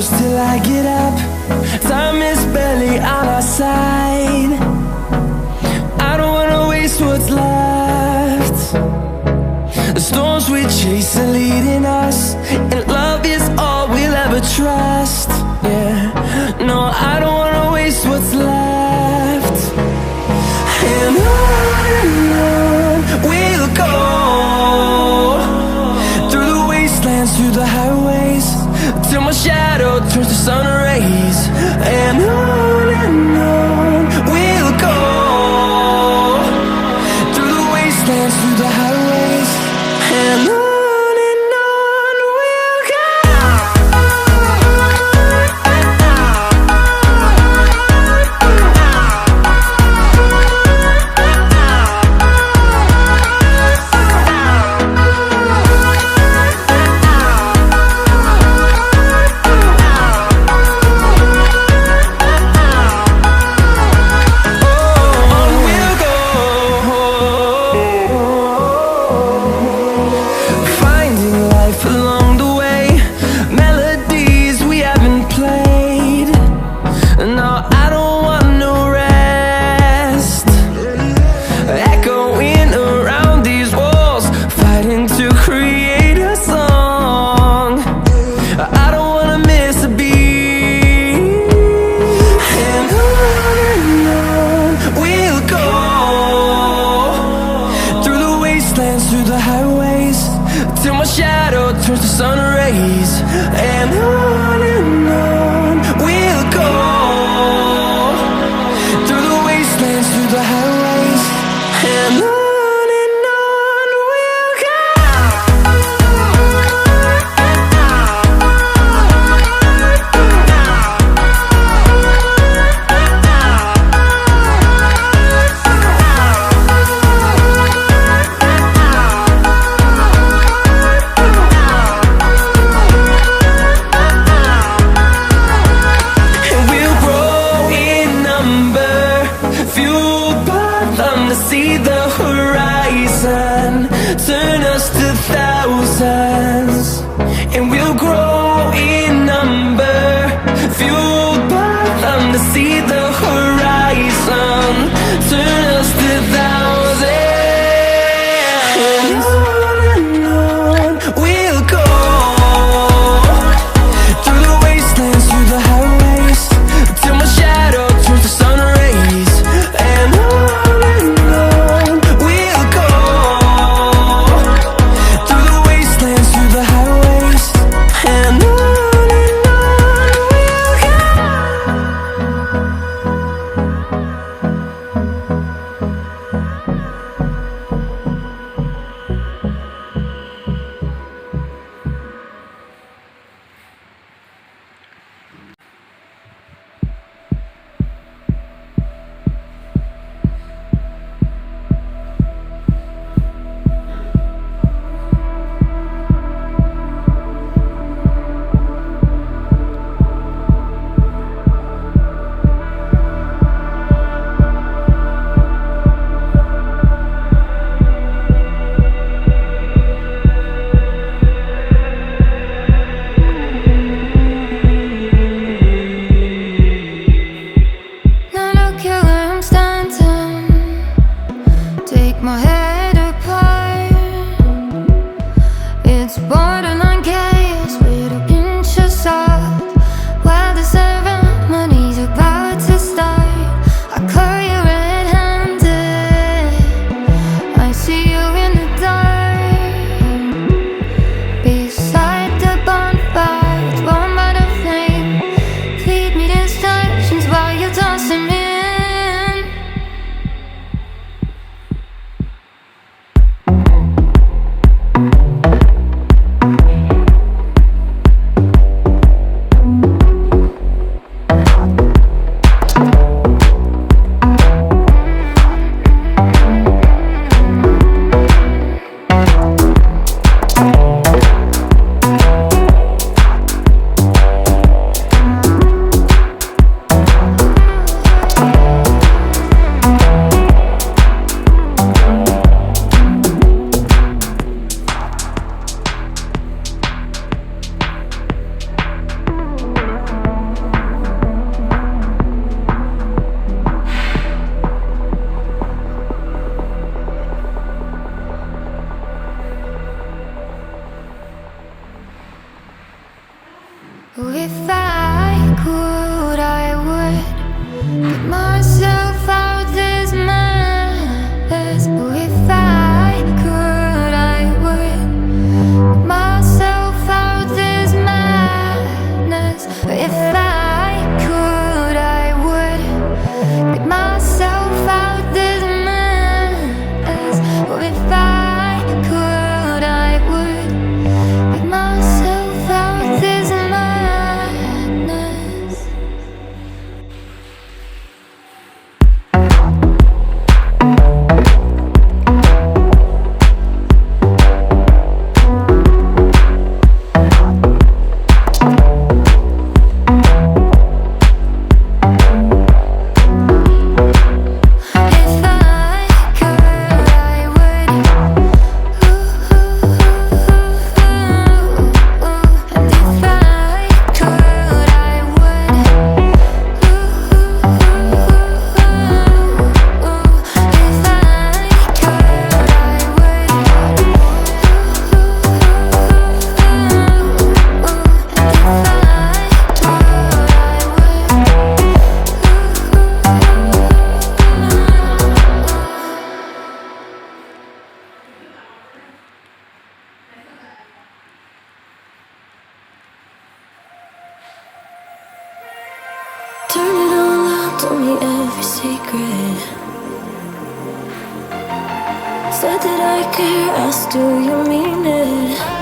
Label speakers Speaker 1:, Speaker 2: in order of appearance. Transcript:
Speaker 1: close till I get up. Time is barely on our side. I don't wanna waste what's left. The storms we chase are leading us, and love is all we'll ever trust. Yeah, no, I don't wanna waste what's left. And on we'll go, through the wastelands, through the highways, till my shadow turns to sun rays. And on we'll go, through the wastelands, through the highways, and on we'll go. Through the highways, till my shadow turns to sun rays. And on we'll go, through the wastelands, through the highways, and on we'll go. See the horizon turn us to thousands, and we'll grow in number, fueled by them. To see the horizon turn us to thousands, and on we'll go, through the wastelands, through the highways, till my shadow turns to sun rays. And my head apart, it's borderline chaos with a pinch of salt. While the ceremony's about to start, I caught you red-handed. I see you in the dark, beside the bonfire, it's warmed by the flame. Feed me distractions while you're tossing me.
Speaker 2: I care? Ask, do you mean it?